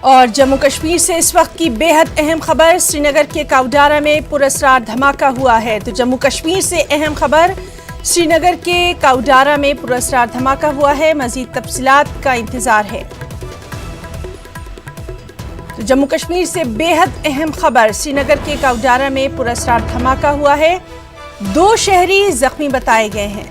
और जम्मू कश्मीर से इस वक्त की बेहद अहम खबर, श्रीनगर के काउडारा में पुरअसरार धमाका हुआ है। तो जम्मू कश्मीर से अहम खबर, श्रीनगर के काउडारा में पुरअसरार धमाका हुआ है। मजीद तफसीलात का इंतजार है। तो जम्मू कश्मीर से बेहद अहम खबर, श्रीनगर के काउडारा में पुरअसरार धमाका हुआ है। 2 शहरी जख्मी बताए गए हैं।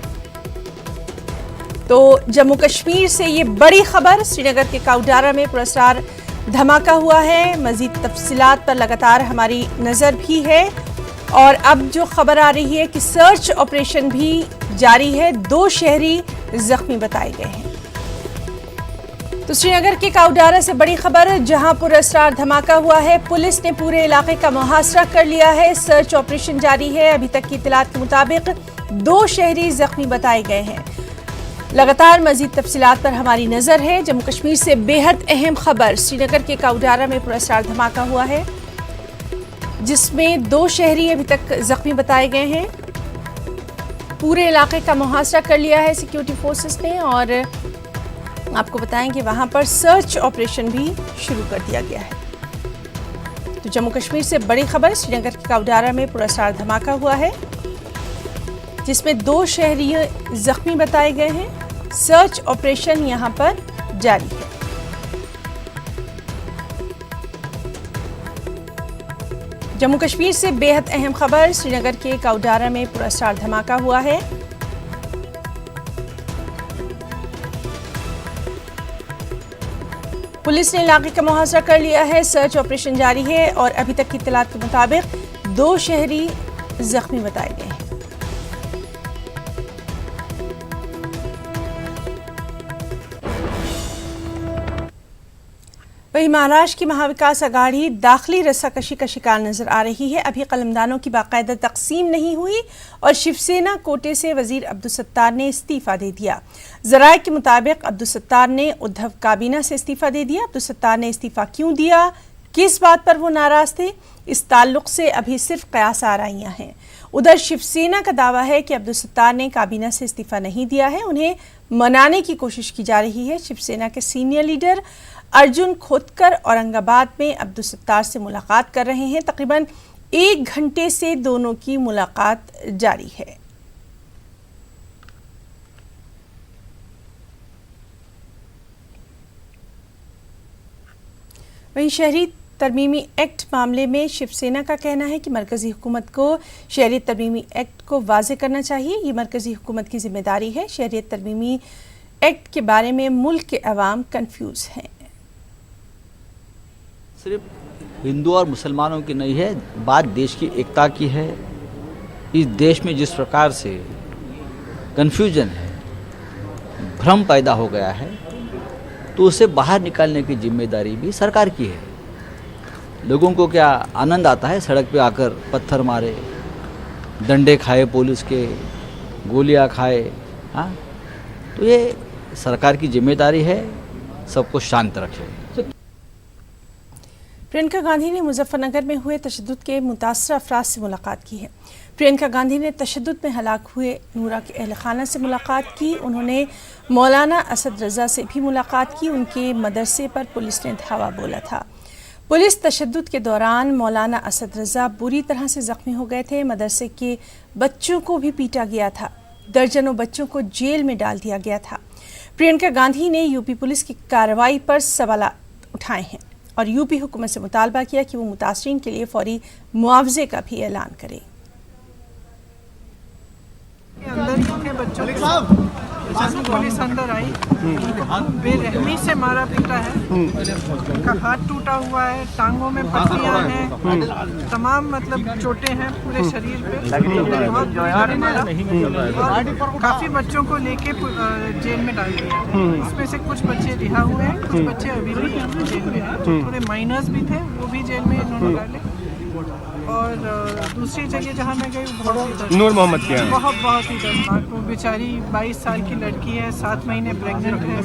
तो जम्मू कश्मीर से ये बड़ी खबर, श्रीनगर के काउडारा में पुरअसरार धमाका हुआ है। मजीद तफसीलात पर लगातार हमारी नज़र भी है और अब जो खबर आ रही है कि सर्च ऑपरेशन भी जारी है। 2 शहरी जख्मी बताए गए हैं। तो श्रीनगर के काउडारा से बड़ी खबर, जहां पुरअसरार धमाका हुआ है, पुलिस ने पूरे इलाके का मुहासरा कर लिया है। सर्च ऑपरेशन जारी है। अभी तक की इत्तलात के मुताबिक 2 शहरी जख्मी बताए गए हैं। लगातार मजीद तफसीलात पर हमारी नजर है। जम्मू कश्मीर से बेहद अहम खबर, श्रीनगर के काउडारा में पुरअसरार धमाका हुआ है, जिसमें 2 शहरी अभी तक जख्मी बताए गए हैं। पूरे इलाके का मुहासरा कर लिया है सिक्योरिटी फोर्सेस ने और आपको बताएं कि वहां पर सर्च ऑपरेशन भी शुरू कर दिया गया है। तो जम्मू कश्मीर से बड़ी खबर, श्रीनगर के काउडारा में पुरअसरार धमाका हुआ है, जिसमें 2 शहरी जख्मी बताए गए हैं। सर्च ऑपरेशन यहां पर जारी है। जम्मू कश्मीर से बेहद अहम खबर, श्रीनगर के काउडारा में पुरअसरार धमाका हुआ है। पुलिस ने इलाके का मुहासरा कर लिया है। सर्च ऑपरेशन जारी है और अभी तक की इत्तलात के मुताबिक 2 शहरी जख्मी बताए गए हैं। वहीं महाराष्ट्र की महाविकास आघाड़ी दाखिली रस्साकशी का शिकार नजर आ रही है। अभी कलमदानों की बाकायदा तकसीम नहीं हुई और शिवसेना कोटे से वजीर अब्दुल सत्तार ने इस्तीफा दे दिया। जराये के मुताबिक अब्दुल सत्तार ने उद्धव काबीना से इस्तीफा दे दिया। अब्दुल सत्तार ने इस्तीफा क्यों दिया, किस बात पर वो नाराज थे, इस ताल्लुक से अभी सिर्फ कयास आराइयां हैं। उधर शिवसेना का दावा है कि अब्दुल सत्तार ने काबीना से इस्तीफा नहीं दिया है, उन्हें मनाने की कोशिश की जा रही है। शिवसेना के सीनियर लीडर अर्जुन खोतकर औरंगाबाद में अब्दुल सत्तार से मुलाकात कर रहे हैं। तकरीबन 1 घंटे से दोनों की मुलाकात जारी है। वहीं शहरी तरमीमी एक्ट मामले में शिवसेना का कहना है कि मरकजी हुकूमत को शहरियत तरमीमी एक्ट को वाज़े करना चाहिए। ये मरकजी हुकूमत की जिम्मेदारी है। शहरियत तरमीमी एक्ट के बारे में मुल्क के अवाम कंफ्यूज हैं। सिर्फ हिंदू और मुसलमानों की नहीं है, बात देश की एकता की है। इस देश में जिस प्रकार से कन्फ्यूजन है, भ्रम पैदा हो गया है, तो उसे बाहर निकालने की जिम्मेदारी भी सरकार की है। लोगों को क्या आनंद आता है सड़क पे आकर पत्थर मारे, डंडे खाए, पुलिस के गोलियां खाए? हाँ, तो ये सरकार की जिम्मेदारी है, सबको शांत रखे। प्रियंका गांधी ने मुजफ्फरनगर में हुए तशद्दुद के मुतासर अफराद से मुलाकात की है। प्रियंका गांधी ने तशद्दुद में हलाक हुए नूरा के अहल खाना से मुलाकात की। उन्होंने मौलाना असद रज़ा से भी मुलाकात की। उनके मदरसे पर पुलिस ने धावा बोला था। पुलिस तशद्दुद के दौरान मौलाना असद रज़ा बुरी तरह से जख्मी हो गए थे। मदरसे के बच्चों को भी पीटा गया था। दर्जनों बच्चों को जेल में डाल दिया गया था। प्रियंका गांधी ने यूपी पुलिस की कार्रवाई पर सवाल उठाए हैं और यूपी हुकूमत से मुतालबा किया कि वो मुतासरीन के लिए फौरी मुआवजे का भी ऐलान करे। अंदर के बच्चों के पुलिस अंदर आई, बेरहमी से मारा पीटा है, उनका हाथ टूटा हुआ है, टांगों में पट्टियां हैं, तमाम मतलब चोटें हैं पूरे शरीर पे, बहुत बुरी तरह मारा और काफी बच्चों को लेके जेल में डाल दिया। उसमें से कुछ बच्चे रिहा हुए हैं, कुछ बच्चे अभी भी जेल में हैं, थोड़े माइनर्स भी थे, वो भी जेल में इन्होंने डाले। और दूसरी जगह जहाँ मैं गई बहुत ही दर्दनाक, नूर मोहम्मद के यहाँ बहुत ही दर्दनाक। वो बेचारी 22 साल की लड़की है, 7 महीने प्रेग्नेंट है,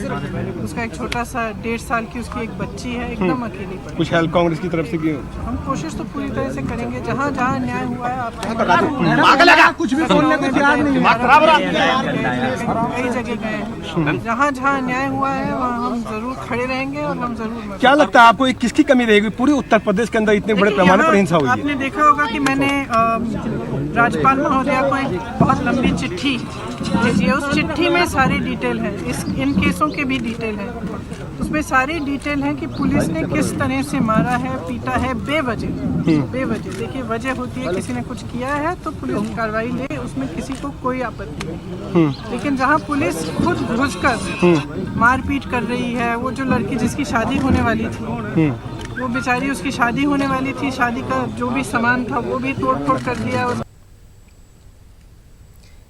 उसका एक छोटा सा 1.5 साल की उसकी एक बच्ची है, एकदम अकेली पड़ी। कुछ हेल्प कांग्रेस की तरफ से की? हम कोशिश तो पूरी तरह से करेंगे, जहाँ जहाँ न्याय हुआ है आप कुछ भी बोलने को तैयार नहीं, कई जगह गए हैं, जहाँ जहाँ न्याय हुआ है वहाँ हम जरूर खड़े रहेंगे और हम जरूर। क्या लगता है आपको किसकी कमी रहेगी पूरी उत्तर प्रदेश के अंदर इतने बड़े पैमाने पर हिंसा हुई है? आपने देखा होगा कि मैंने राज्यपाल महोदया को एक बहुत लंबी चिट्ठी भेजी है। उस चिट्ठी में सारी डिटेल है, इन केसों के भी डिटेल है, उसमें सारी डिटेल है कि पुलिस ने किस तरह से मारा है, पीटा है बेवजह। देखिए, वजह होती है किसी ने कुछ किया है तो पुलिस कार्रवाई ले, उसमें किसी को कोई आपत्ति नहीं। लेकिन जहाँ पुलिस खुद घुसकर मारपीट कर रही है, वो जो लड़की जिसकी शादी होने वाली थी, वो बेचारी उसकी शादी होने वाली थी, शादी का जो भी सामान था वो भी तोड़ फोड़ कर दिया।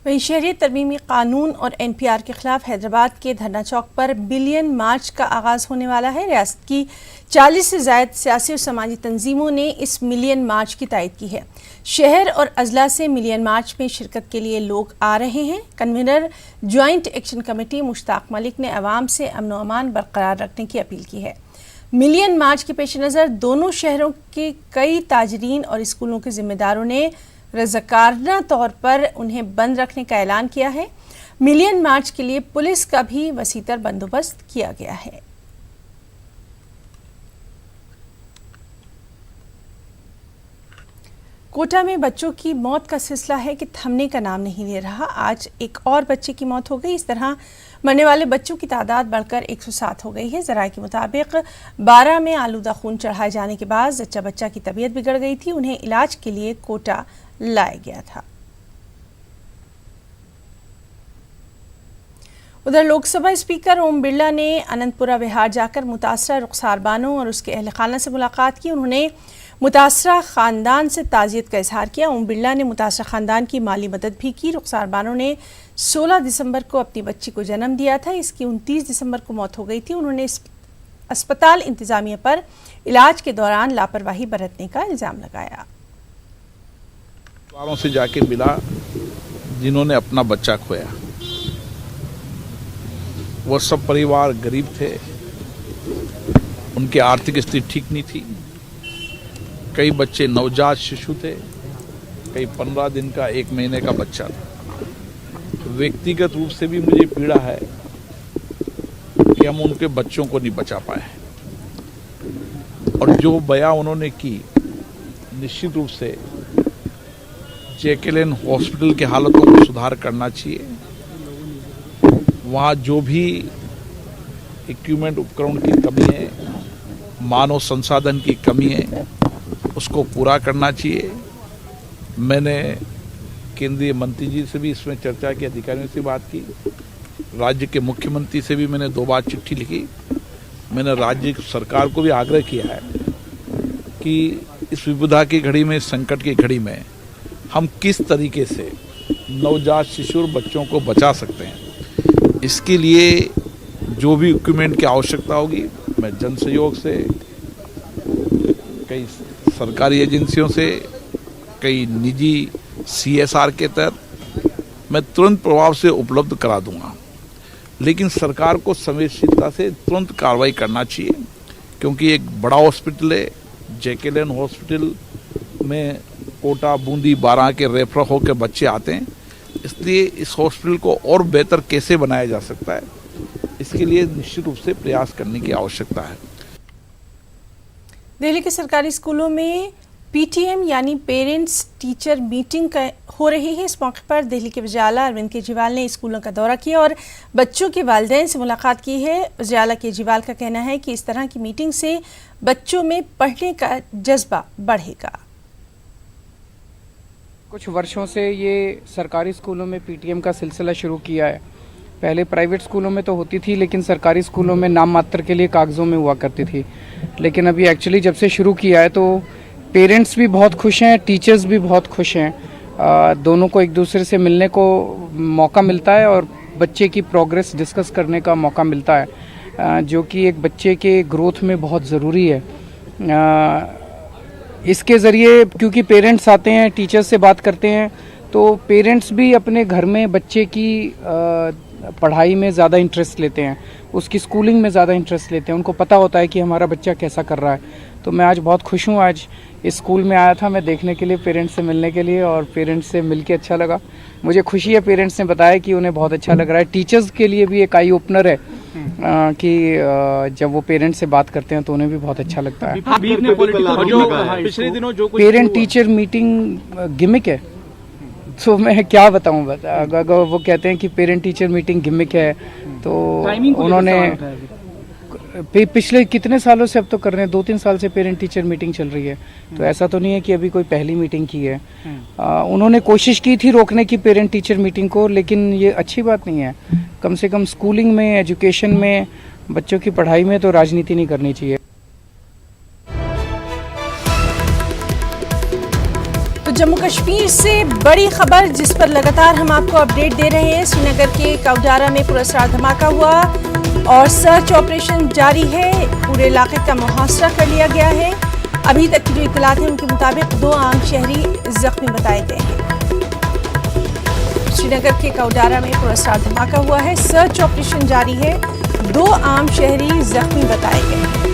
वहीं शहरी तरमीमी कानून और NPR के खिलाफ हैदराबाद के धरना चौक पर मिलियन मार्च का आगाज होने वाला है। रियासत की 40 से ज़ायद सियासी और समाजी तंजीमों ने इस मिलियन मार्च की तायद की है। शहर और अजला से मिलियन मार्च में शिरकत के लिए लोग आ रहे हैं। Convener joint action committee Mushtaq Malik ने अवाम से अमन व अमान बरकरार रखने की अपील की है। मिलियन मार्च के पेश नज़र दोनों शहरों के कई ताजरीन और स्कूलों के जिम्मेदारों ने रज़ाकाराना तौर पर उन्हें बंद रखने का ऐलान किया है। मिलियन मार्च के लिए पुलिस का भी वसीतर बंदोबस्त किया गया है। कोटा में बच्चों की मौत का सिलसिला है कि थमने का नाम नहीं ले रहा। आज एक और बच्चे की मौत हो गई। इस तरह मरने वाले बच्चों की तादाद बढ़कर 107 हो गई है। ज़राए के मुताबिक 12 में आलूदा खून चढ़ाए जाने के बाद जच्चा बच्चा की तबीयत बिगड़ गई थी। उन्हें इलाज के लिए कोटा लाया गया था। उधर लोकसभा स्पीकर ओम बिरला ने अनंतपुरा विहार जाकर मुतासरा रुखसार बानो और उसके अहल खाना से मुलाकात की। उन्होंने मुतासरा ख़ानदान से ताज़ियत का इजहार किया। ओम बिरला ने मुतासरा ख़ानदान की माली मदद भी की। रुखसार बानो ने 16 दिसंबर को अपनी बच्ची को जन्म दिया था। इसकी 29 दिसंबर को मौत हो गई थी। उन्होंने अस्पताल इंतज़ामिया पर इलाज के दौरान लापरवाही बरतने का इल्ज़ाम लगाया। वालों से जाके मिला जिन्होंने अपना बच्चा खोया। वो सब परिवार गरीब थे, उनकी आर्थिक स्थिति ठीक नहीं थी। कई बच्चे नवजात शिशु थे, कई 15 दिन का, 1 महीने का बच्चा था। व्यक्तिगत रूप से भी मुझे पीड़ा है कि हम उनके बच्चों को नहीं बचा पाए। और जो बयां उन्होंने की, निश्चित रूप से JKLN हॉस्पिटल की हालतों को सुधार करना चाहिए। वहाँ जो भी इक्विपमेंट उपकरण की कमी है, मानव संसाधन की कमी है, उसको पूरा करना चाहिए। मैंने केंद्रीय मंत्री जी से भी इसमें चर्चा की, अधिकारियों से बात की, राज्य के मुख्यमंत्री से भी मैंने 2 बार चिट्ठी लिखी। मैंने राज्य सरकार को भी आग्रह किया है कि इस विपदा की घड़ी में, संकट की घड़ी में हम किस तरीके से नवजात शिशु और बच्चों को बचा सकते हैं। इसके लिए जो भी इक्विपमेंट की आवश्यकता होगी, मैं जन सहयोग से, कई सरकारी एजेंसियों से, कई निजी CSR के तहत मैं तुरंत प्रभाव से उपलब्ध करा दूंगा। लेकिन सरकार को संवेदनशीलता से तुरंत कार्रवाई करना चाहिए, क्योंकि एक बड़ा हॉस्पिटल है। JKLN हॉस्पिटल में कोटा, बूंदी, बारां के रेफर होकर बच्चे आते हैं। इसलिए इस हॉस्पिटल को और बेहतर कैसे बनाया जा सकता है, इसके लिए निश्चित रूप से प्रयास करने की आवश्यकता है। दिल्ली के सरकारी स्कूलों में PTM यानी पेरेंट्स टीचर मीटिंग हो रही है। इस मौके पर दिल्ली के वज़ीर-ए-आला अरविंद केजरीवाल ने स्कूलों का दौरा किया और बच्चों के वालिदैन से मुलाकात की है। वज़ीर-ए-आला केजरीवाल का कहना है कि इस तरह की मीटिंग से बच्चों में पढ़ने का जज्बा बढ़ेगा। कुछ वर्षों से ये सरकारी स्कूलों में PTM का सिलसिला शुरू किया है। पहले प्राइवेट स्कूलों में तो होती थी, लेकिन सरकारी स्कूलों में नाम मात्र के लिए कागज़ों में हुआ करती थी। लेकिन अभी एक्चुअली जब से शुरू किया है तो पेरेंट्स भी बहुत खुश हैं, टीचर्स भी बहुत खुश हैं। दोनों को एक दूसरे से मिलने को मौका मिलता है और बच्चे की प्रोग्रेस डिस्कस करने का मौका मिलता है, जो कि एक बच्चे के ग्रोथ में बहुत ज़रूरी है। इसके ज़रिए क्योंकि पेरेंट्स आते हैं, टीचर्स से बात करते हैं, तो पेरेंट्स भी अपने घर में बच्चे की पढ़ाई में ज़्यादा इंटरेस्ट लेते हैं, उसकी स्कूलिंग में ज़्यादा इंटरेस्ट लेते हैं। उनको पता होता है कि हमारा बच्चा कैसा कर रहा है। तो मैं आज बहुत खुश हूँ, आज इस स्कूल में आया था मैं देखने के लिए, पेरेंट्स से मिलने के लिए, और पेरेंट्स से मिल के अच्छा लगा। मुझे खुशी है, पेरेंट्स ने बताया कि उन्हें बहुत अच्छा लग रहा है। टीचर्स के लिए भी एक आई ओपनर है कि जब वो पेरेंट्स से बात करते हैं तो उन्हें भी बहुत अच्छा लगता है। पिछले दिनों जो पेरेंट टीचर मीटिंग गिमिक है, तो मैं क्या बताऊं। अगर वो कहते हैं कि पेरेंट टीचर मीटिंग गिमिक है, तो उन्होंने पिछले कितने सालों से अब तो कर रहे हैं, 2-3 साल से पेरेंट टीचर मीटिंग चल रही है। तो ऐसा तो नहीं है कि अभी कोई पहली मीटिंग की है। उन्होंने कोशिश की थी रोकने की पेरेंट टीचर मीटिंग को, लेकिन ये अच्छी बात नहीं है। कम से कम स्कूलिंग में, एजुकेशन में, बच्चों की पढ़ाई में तो राजनीति नहीं करनी चाहिए। तो जम्मू कश्मीर से बड़ी खबर जिस पर लगातार हम आपको अपडेट दे रहे हैं, श्रीनगर के काउडारा में पुरस्कार धमाका हुआ और सर्च ऑपरेशन जारी है। पूरे इलाके का मुहासरा कर लिया गया है। अभी तक की जो इत्तलात हैं उनके मुताबिक 2 आम शहरी जख्मी बताए गए हैं। श्रीनगर के काउडारा में पुरस्कार धमाका हुआ है, सर्च ऑपरेशन जारी है। 2 आम शहरी जख्मी बताए गए हैं।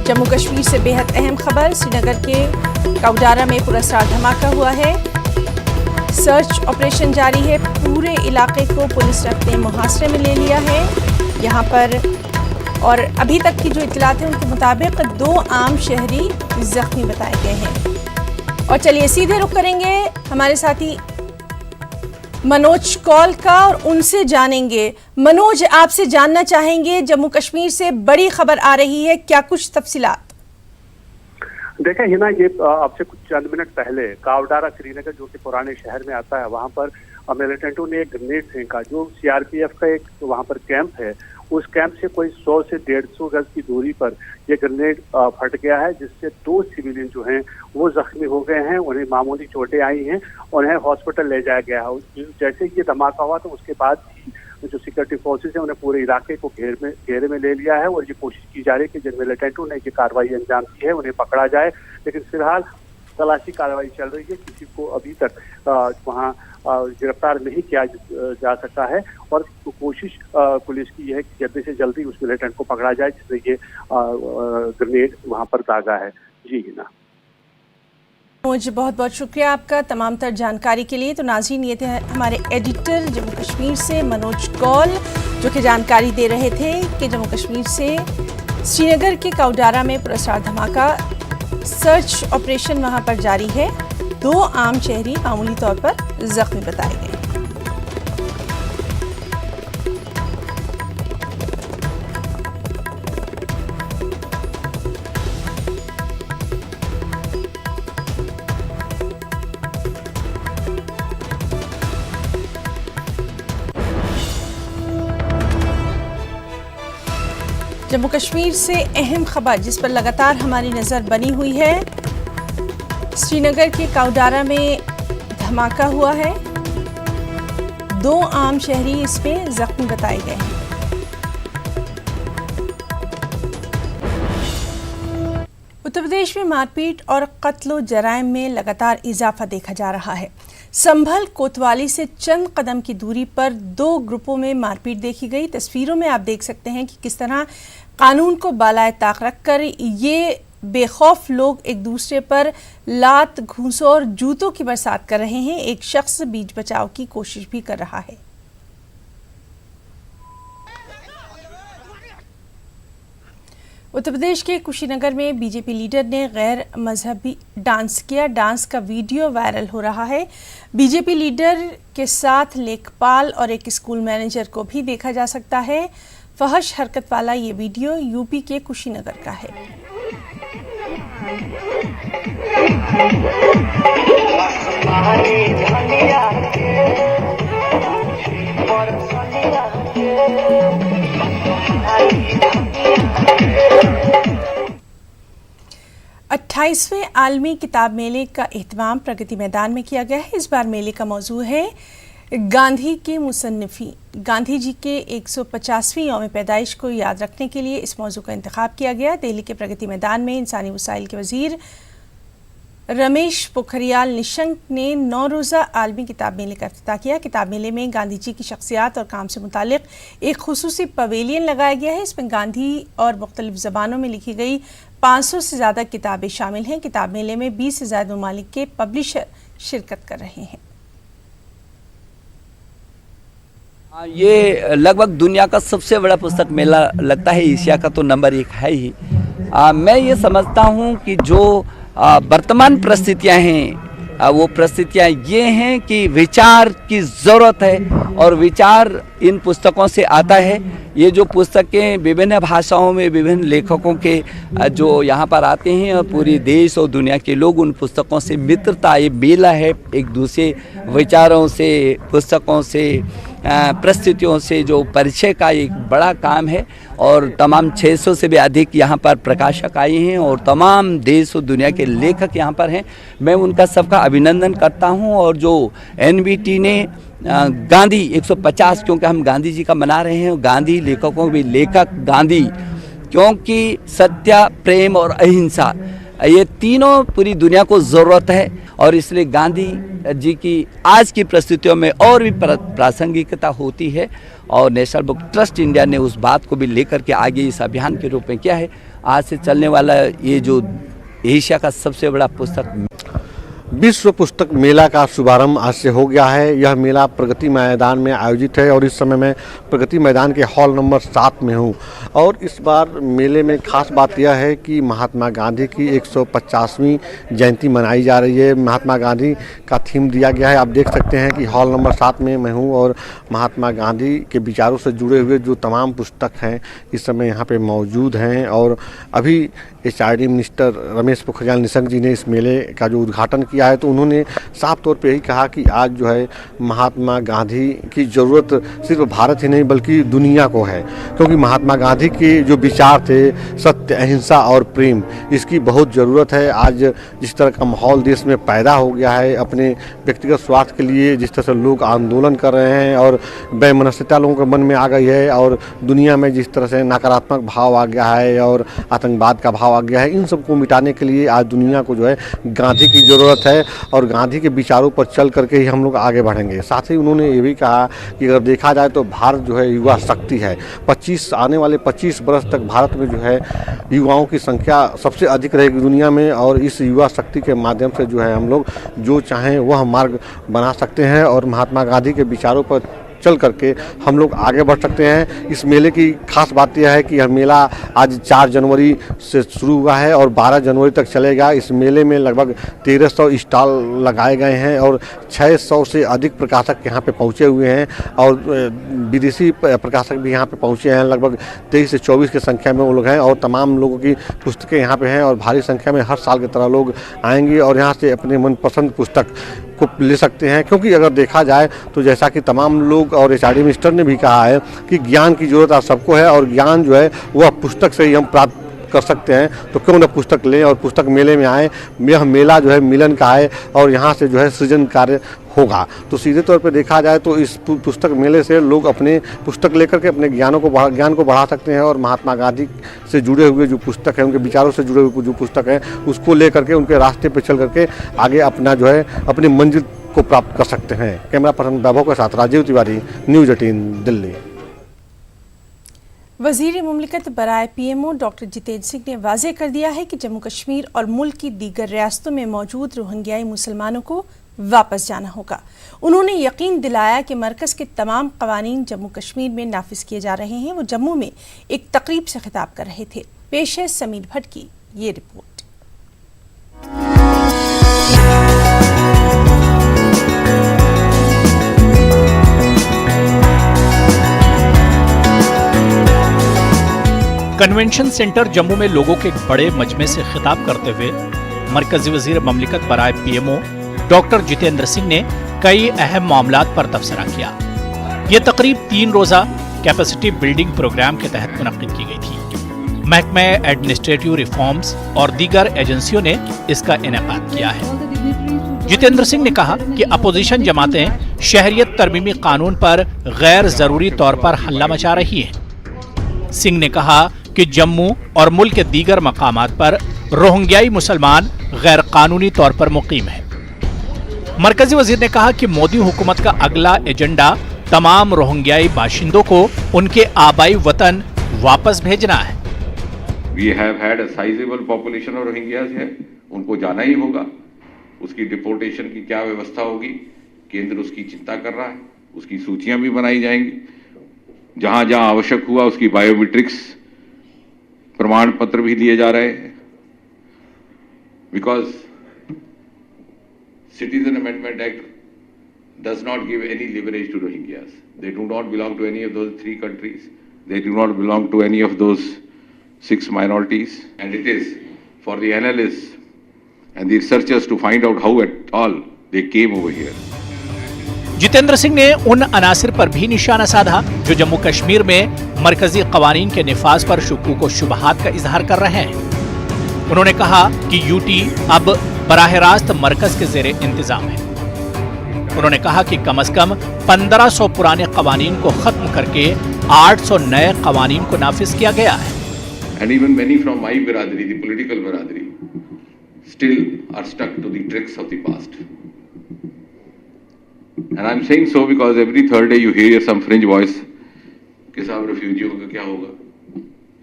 जम्मू कश्मीर से बेहद अहम खबर, श्रीनगर के काउडारा में पुरस्कार धमाका हुआ है, सर्च ऑपरेशन जारी है। पूरे इलाके को पुलिस ने अपने मुहासरे में ले लिया है यहाँ पर, और अभी तक की जो इत्तलात हैं उनके मुताबिक 2 आम शहरी जख्मी बताए गए हैं। और चलिए सीधे रुख करेंगे हमारे साथी मनोज कौल का और उनसे जानेंगे। मनोज, आपसे जानना चाहेंगे, जम्मू कश्मीर से बड़ी खबर आ रही है, क्या कुछ तफसीलात? देखा हिना, ये आपसे कुछ चंद मिनट पहले कावडारा श्रीनगर जो कि पुराने शहर में आता है, वहां पर मिलिटेंटों ने एक ग्रेनेड फेंका। जो सीआरपीएफ का एक वहां पर कैंप है, उस कैंप से कोई 100 से 150 गज की दूरी पर यह ग्रेनेड फट गया है, जिससे 2 सिविलियन जो हैं वो जख्मी हो गए हैं। उन्हें मामूली चोटें आई हैं, उन्हें हॉस्पिटल ले जाया गया है। जैसे ये धमाका हुआ तो उसके बाद ही जो सिक्योरिटी फोर्सेज है उन्हें पूरे इलाके को घेरे में ले लिया है, और ये कोशिश की जा रही है कि जिन मिलिटेंटों ने ये कार्रवाई अंजाम दी है उन्हें पकड़ा जाए। लेकिन फिलहाल तलाशी कार्रवाई चल रही है, किसी को अभी तक वहाँ गिरफ्तार नहीं किया जा सकता है, और कोशिश पुलिस की यह है कि जल्दी से जल्दी उस मिलिटेंट को पकड़ा जाए जिसने ये ग्रेनेड वहाँ पर दागा है। जी ना, मुझे बहुत बहुत शुक्रिया आपका तमाम तर जानकारी के लिए। तो नाज़रीन, ये थे हमारे एडिटर जम्मू कश्मीर से मनोज कौल, जो कि जानकारी दे रहे थे कि जम्मू कश्मीर से श्रीनगर के काउडारा में पुरस्कार धमाका, सर्च ऑपरेशन वहां पर जारी है। 2 आम शहरी मामूली तौर पर जख्मी बताए गए। जम्मू कश्मीर से अहम खबर जिस पर लगातार हमारी नज़र बनी हुई है, श्रीनगर के काउडारा में धमाका हुआ है। 2 आम शहरी इसमें जख्मी बताए गए हैं। उत्तर प्रदेश में मारपीट और कत्ल जराइम में लगातार इजाफा देखा जा रहा है। संभल कोतवाली से चंद कदम की दूरी पर 2 ग्रुपों में मारपीट देखी गई। तस्वीरों में आप देख सकते हैं कि किस तरह कानून को बालाए ताक रखकर ये बेखौफ लोग एक दूसरे पर लात, घूंसों और जूतों की बरसात कर रहे हैं। एक शख्स बीच बचाव की कोशिश भी कर रहा है। उत्तर प्रदेश के कुशीनगर में बीजेपी लीडर ने गैर मजहबी डांस किया। डांस का वीडियो वायरल हो रहा है। बीजेपी लीडर के साथ लेखपाल और एक स्कूल मैनेजर को भी देखा जा सकता है। फहश हरकत वाला ये वीडियो यूपी के कुशीनगर का है। अट्ठाईसवें आलमी किताब मेले का एहतमाम प्रगति मैदान में किया गया है। इस बार मेले का मौजू है गांधी के मुसन्निफी गांधी जी के 150वीं यौम पैदाइश को याद रखने के लिए इस मौजू का इंतखाब किया गया। दिल्ली के प्रगति मैदान में इंसानी वसाइल के वजीर रमेश पोखरियाल निशंक ने 9 रोज़ा आलमी किताब मेले का इफ्तिताह किया। किताब मेले में गांधी जी की शख्सियात और काम से मुतालिक एक खुसूसी पवेलियन लगाया गया है। इसमें गांधी और मुख्तलिफ ज़बानों में लिखी गई 500 से ज़्यादा किताबें शामिल हैं। किताब मेले में 20 से ज़्यादा ममालिक के पब्लिशर शिरकत कर रहे हैं। ये लगभग दुनिया का सबसे बड़ा पुस्तक मेला लगता है, एशिया का तो नंबर 1 है ही। मैं ये समझता हूँ कि जो वर्तमान परिस्थितियाँ हैं वो परिस्थितियाँ ये हैं कि विचार की ज़रूरत है और विचार इन पुस्तकों से आता है। ये जो पुस्तकें विभिन्न भाषाओं में विभिन्न लेखकों के जो यहाँ पर आते हैं और पूरी देश और दुनिया के लोग उन पुस्तकों से मित्रता, ये मेला है एक दूसरे विचारों से, पुस्तकों से, परिस्थितियों से जो परिचय का एक बड़ा काम है। और तमाम 600 से भी अधिक यहाँ पर प्रकाशक आए हैं और तमाम देश और दुनिया के लेखक यहाँ पर हैं। मैं उनका सबका अभिनंदन करता हूँ। और जो NBT ने गांधी 150, क्योंकि हम गांधी जी का मना रहे हैं, गांधी लेखकों भी लेखक गांधी, क्योंकि सत्य, प्रेम और अहिंसा ये तीनों पूरी दुनिया को ज़रूरत है। और इसलिए गांधी जी की आज की परिस्थितियों में और भी प्रासंगिकता होती है। और नेशनल बुक ट्रस्ट इंडिया ने उस बात को भी लेकर के आगे इस अभियान के रूप में किया है। आज से चलने वाला ये जो एशिया का सबसे बड़ा पुस्तक विश्व पुस्तक मेला का शुभारंभ आज से हो गया है। यह मेला प्रगति मैदान में आयोजित है और इस समय मैं प्रगति मैदान के हॉल नंबर 7 में हूँ। और इस बार मेले में खास बात यह है कि महात्मा गांधी की 150वीं जयंती मनाई जा रही है। महात्मा गांधी का थीम दिया गया है। आप देख सकते हैं कि हॉल नंबर 7 में मैं हूँ और महात्मा गांधी के विचारों से जुड़े हुए जो तमाम पुस्तक हैं इस समय यहाँ पर मौजूद हैं। और अभी HRD मिनिस्टर रमेश पोखरियाल निशंक जी ने इस मेले का जो उद्घाटन किया है तो उन्होंने साफ तौर पे यही कहा कि आज जो है महात्मा गांधी की ज़रूरत सिर्फ भारत ही नहीं बल्कि दुनिया को है। क्योंकि महात्मा गांधी के जो विचार थे, सत्य, अहिंसा और प्रेम, इसकी बहुत ज़रूरत है। आज जिस तरह का माहौल देश में पैदा हो गया है, अपने व्यक्तिगत स्वार्थ के लिए जिस तरह से लोग आंदोलन कर रहे हैं और वैमनस्यता लोगों के मन में आ गई है और दुनिया में जिस तरह से नकारात्मक भाव आ गया है और आतंकवाद का भाव आ गया है, इन सबको मिटाने के लिए आज दुनिया को जो है गांधी की ज़रूरत है। और गांधी के विचारों पर चल करके ही हम लोग आगे बढ़ेंगे। साथ ही उन्होंने ये भी कहा कि अगर देखा जाए तो भारत जो है युवा शक्ति है। आने वाले 25 वर्ष तक भारत में जो है युवाओं की संख्या सबसे अधिक रहेगी दुनिया में। और इस युवा शक्ति के माध्यम से जो है हम लोग जो चाहें वह मार्ग बना सकते हैं और महात्मा गांधी के विचारों पर चल करके हम लोग आगे बढ़ सकते हैं। इस मेले की खास बात यह है कि यह मेला आज 4 जनवरी से शुरू हुआ है और 12 जनवरी तक चलेगा। इस मेले में लगभग 1300 स्टॉल लगाए गए हैं और 600 से अधिक प्रकाशक यहाँ पे पहुँचे हुए हैं और विदेशी प्रकाशक भी यहाँ पे पहुँचे हैं। लगभग 23 से 24 की संख्या में वो लोग हैं और तमाम लोगों की पुस्तकें यहाँ पे हैं और भारी संख्या में हर साल की तरह लोग आएंगे और यहाँ से अपने मनपसंद पुस्तक को ले सकते हैं। क्योंकि अगर देखा जाए तो जैसा कि तमाम लोग और HRD मिनिस्टर ने भी कहा है कि ज्ञान की ज़रूरत आज सबको है और ज्ञान जो है वह पुस्तक से ही हम प्राप्त कर सकते हैं। तो क्यों न पुस्तक लें और पुस्तक मेले में आएँ। यह मेला जो है मिलन का है और यहाँ से जो है सृजन कार्य होगा। तो सीधे तौर पे देखा जाए तो इस पुस्तक मेले से लोग अपने पुस्तक लेकर के अपने ज्ञान को बढ़ा सकते हैं और महात्मा गांधी से जुड़े हुए जो पुस्तक हैं, उनके विचारों से जुड़े हुए जो पुस्तक हैं, उसको लेकर के उनके रास्ते पे चल करके आगे अपना जो है अपनी मंजिल को प्राप्त कर सकते हैं। कैमरा पर्सन वैभव के साथ राजीव तिवारी, न्यूज़ 18 दिल्ली। वज़ीर मुमलिकत बराए PMO डॉक्टर जितेंद्र सिंह ने वाज़ेह कर दिया है कि जम्मू कश्मीर और मुल्क की दीगर रियासतों में मौजूद रोहिंग्याई मुसलमानों को वापस जाना होगा। उन्होंने यकीन दिलाया कि मरकज़ के तमाम कवानीन जम्मू कश्मीर में नाफिज किए जा रहे हैं। वो जम्मू में एक तकरीब से खिताब कर रहे थे। पेश है समीर भट्ट की ये रिपोर्ट। कन्वेंशन सेंटर जम्मू में लोगों के एक बड़े मजमे से खिताब करते हुए मरकजी वजीर मुमलिकत बराए PMO डॉक्टर जितेंद्र सिंह ने कई अहम मामलात पर तबसरा किया। ये तकरीब 3 रोज़ा कैपेसिटी बिल्डिंग प्रोग्राम के तहत मुनक्किद की गई थी। महकमा एडमिनिस्ट्रेटिव रिफॉर्म्स और दीगर एजेंसियों ने इसका इनेकाद किया है। जितेंद्र सिंह ने कहा कि अपोजिशन जमातें शहरियत तरमीमी कानून पर गैर जरूरी तौर पर हल्ला मचा रही हैं। सिंह ने कहा कि जम्मू और मुल्क के दीगर मकामात पर रोहिंग्याई मुसलमान गैर कानूनी तौर पर मुकीम हैं। मरकजी वजीर ने कहा कि मोदी हुकूमत का अगला एजेंडा तमाम रोहिंग्याई बाशिंदों को उनके आबाई वतन वापस भेजना है। We have had a sizable population of Rohingyas है, उनको जाना ही होगा। उसकी डिपोर्टेशन की क्या व्यवस्था होगी, केंद्र उसकी चिंता कर रहा है, उसकी सूचियां भी बनाई जाएंगी। जहां जहां आवश्यक हुआ उसकी बायोमेट्रिक्स प्रमाण पत्र भी लिए जा रहे हैं। Because Citizen Amendment Act does not give any leverage to Rohingyas. They do not belong to any of those 3 countries. They do not belong to any of those 6 minorities. And it is for the analysts and the researchers to find out how at all they came over here. Jitendra Singh ने उन अनासिर पर भी निशाना साधा जो जम्मू कश्मीर में मरकजी कवानीन के निफाज पर शुकूक व शुबहात का इजहार कर रहे हैं। उन्होंने कहा कि यूटी अब बराह रास्त मरकज के जेरे इंतजाम है। उन्होंने कहा कि कम से कम 1500 पुराने कवानीन को खत्म करके 800 नए कवानीन को नाफिज किया गया है। And even many from my biradari, the political biradari, still are stuck to the tricks of the past. And I'm saying so because every third day you hear some fringe voice कि साहब रेफ्यूजियों का क्या होगा,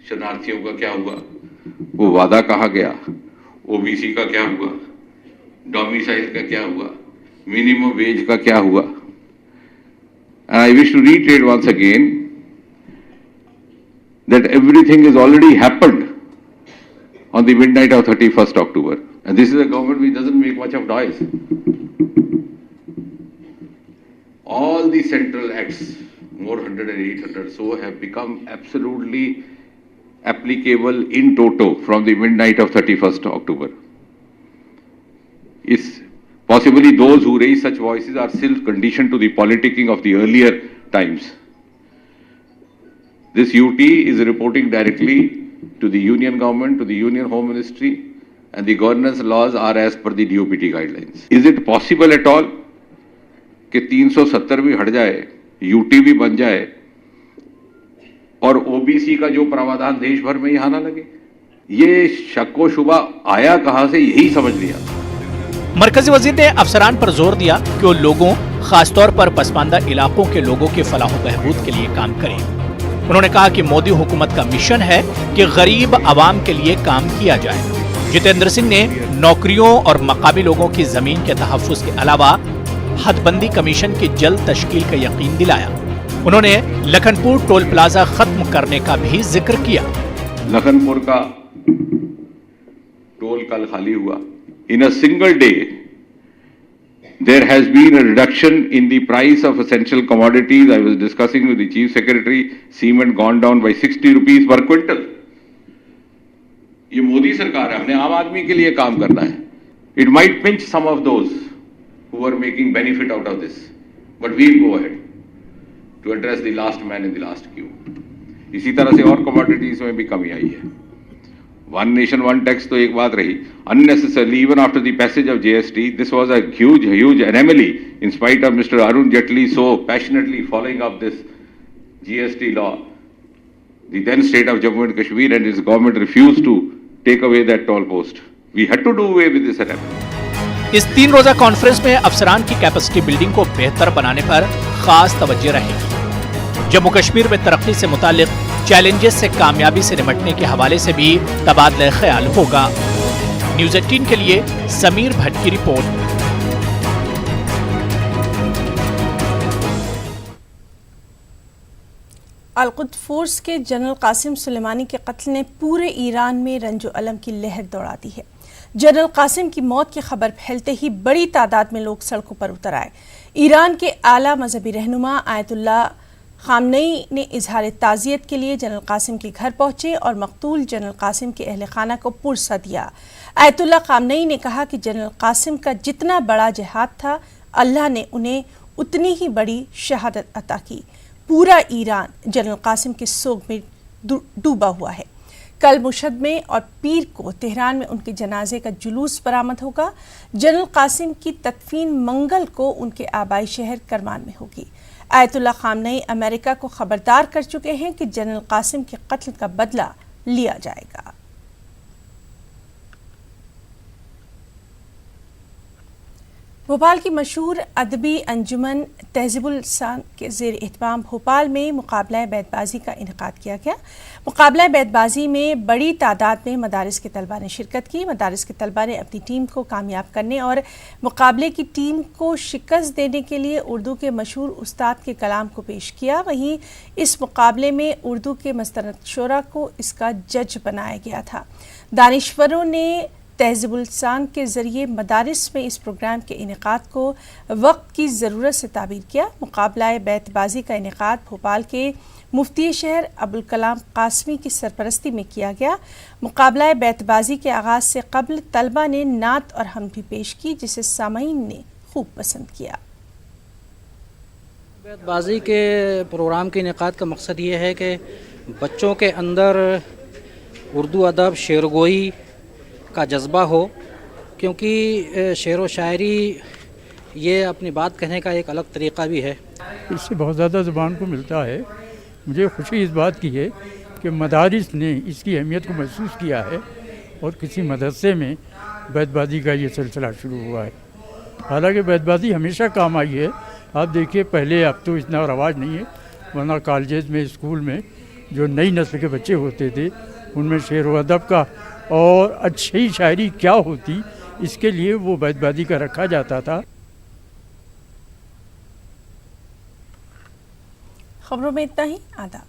शरणार्थियों का क्या हुआ, वो वादा कहा गया, ओबीसी का क्या हुआ, डोमिसाइल का क्या हुआ, मिनिमम वेज का क्या हुआ। And I wish to reiterate once again that everything has already happened on the midnight of 31st October. And this is a government which doesn't make much of noise. All the central acts, more 100 and 800 so, have become absolutely applicable in toto from the midnight of 31st October. It's possibly those who raise such voices are still conditioned to the politicking of the earlier times. This UT is reporting directly to the union government, to the union home ministry, and the governance laws are as per the DOPT guidelines. Is it possible at all कि 370 भी हट जाए, UT भी बन जाए और OBC का जो प्रावधान देश भर में यहां ना लगे? ये शक व शुबा आया कहां से, यही समझ लिया। मरकजी वजीर ने अफसरान पर जोर दिया कि वो लोगों, खासतौर पर पसमानदा इलाकों के लोगों के फलाह व बहबूद के लिए काम करें। उन्होंने कहा कि मोदी हुकूमत का मिशन है कि गरीब आवाम के लिए काम किया जाए। जितेंद्र सिंह ने नौकरियों और मकामी लोगों की जमीन के तहफ्फुज के अलावा हदबंदी कमीशन की जल्द तश्कील का यकीन दिलाया। उन्होंने लखनपुर टोल प्लाजा खत्म करने का भी जिक्र किया। लखनपुर का टोल कल खाली हुआ। In a single day, there has been a reduction in the price of essential commodities. I was discussing with the Chief Secretary, cement gone down by 60 rupees per quintal. ये मोदी सरकार है, हमने आम आदमी के लिए काम करना है। It might pinch some of those who are making benefit out of this, but we'll go ahead to address the last man in the last queue. इसी तरह से और commodities में भी कमी आई है। One nation, one tax तो एक बात रही। Unnecessarily, even after the passage of GST, this was a huge anomaly. In spite of Mr. Arun Jaitley so passionately following up this GST law, the then state of Jammu and Kashmir and its government refused to take away that toll post. We had to do away with this anomaly. इस 3 रोजा conference में अफसरान की capacity building को बेहतर बनाने पर खास तवज्जो रहेगी। जम्मू कश्मीर में तरक्की से मुतालिक चैलेंजेस से कामयाबी से निपटने के हवाले से भी तबादला ख्याल होगा। न्यूज़ 18 के लिए समीर भट्ट की रिपोर्ट। अल-कुद्स फोर्स के जनरल कासिम सुलेमानी के कत्ल ने पूरे ईरान में रंजो अलम की लहर दौड़ा दी है। जनरल कासिम की मौत की खबर फैलते ही बड़ी तादाद में लोग सड़कों पर उतर आए। ईरान के आला मजहबी रहनुमा आयतुल्लाह खामनेई ने इजहार ताज़ियत के लिए जनरल कासिम के घर पहुंचे और मकतूल जनरल कासिम के अहल खाना को पुरसा दिया। आयतुल्लाह खामनेई ने कहा कि जनरल कासिम का जितना बड़ा जिहाद था, अल्लाह ने उन्हें उतनी ही बड़ी शहादत अता की। पूरा ईरान जनरल कासिम के सोग में डूबा हुआ है। कल मुशद्दमे और पीर को तेहरान में उनके जनाजे का जुलूस बरामद होगा। जनरल कासिम की तदफीन मंगल को उनके आबाई शहर करमान में होगी। आयतुल्लाह खामनेई अमेरिका को खबरदार कर चुके हैं कि जनरल कासिम के कत्ल का बदला लिया जाएगा। भोपाल की मशहूर अदबी अंजुमन तहज़ीबुल लिसान के ज़ेर एहतमाम भोपाल में मुकाबला बैतबाजी का इनेकाद किया गया। मुकाबला बैतबाजी में बड़ी तादाद में मदारिस के तलबा ने शिरकत की। मदारिस के तलबा ने अपनी टीम को कामयाब करने और मुकाबले की टीम को शिकस्त देने के लिए उर्दू के मशहूर उस्ताद के कलाम को पेश किया। वहीं इस मुकाबले में उर्दू के मस्तनद शोरा को इसका जज बनाया गया था। दानिश्वरों ने तहज़ीबुल लिसान के ज़रिए मदारिस में इस प्रोग्राम के इनेकाद को वक्त की ज़रूरत से ताबीर किया। मुकाबला बैतबाजी का इनेकाद भोपाल के मुफ्ती शहर अबुल कलाम कासमी की सरपरस्ती में किया गया। मुकाबला बैतबाजी के आगाज़ से कबल तलबा ने नात और हम भी पेश की, जिसे सामीन ने खूब पसंद किया। बैतबाजी के प्रोग्राम के इनेकाद का मकसद ये है कि बच्चों के अंदर उर्दू अदब शेरगोई का जज्बा हो, क्योंकि शेर व शायरी ये अपनी बात कहने का एक अलग तरीक़ा भी है। इससे बहुत ज़्यादा ज़ुबान को मिलता है। मुझे खुशी इस बात की है कि मदारिस ने इसकी अहमियत को महसूस किया है और किसी मदरसे में बैतबाजी का ये सिलसिला शुरू हुआ है। हालांकि बैतबाजी हमेशा काम आई है। आप देखिए, पहले अब तो इतना रवाज नहीं है, वरना कॉलेज में स्कूल में जो नई नस्ल के बच्चे होते थे उनमें शेर व अदब का और अच्छी शायरी क्या होती, इसके लिए वो बैतबाजी का रखा जाता था। खबरों में इतना ही। आदाब।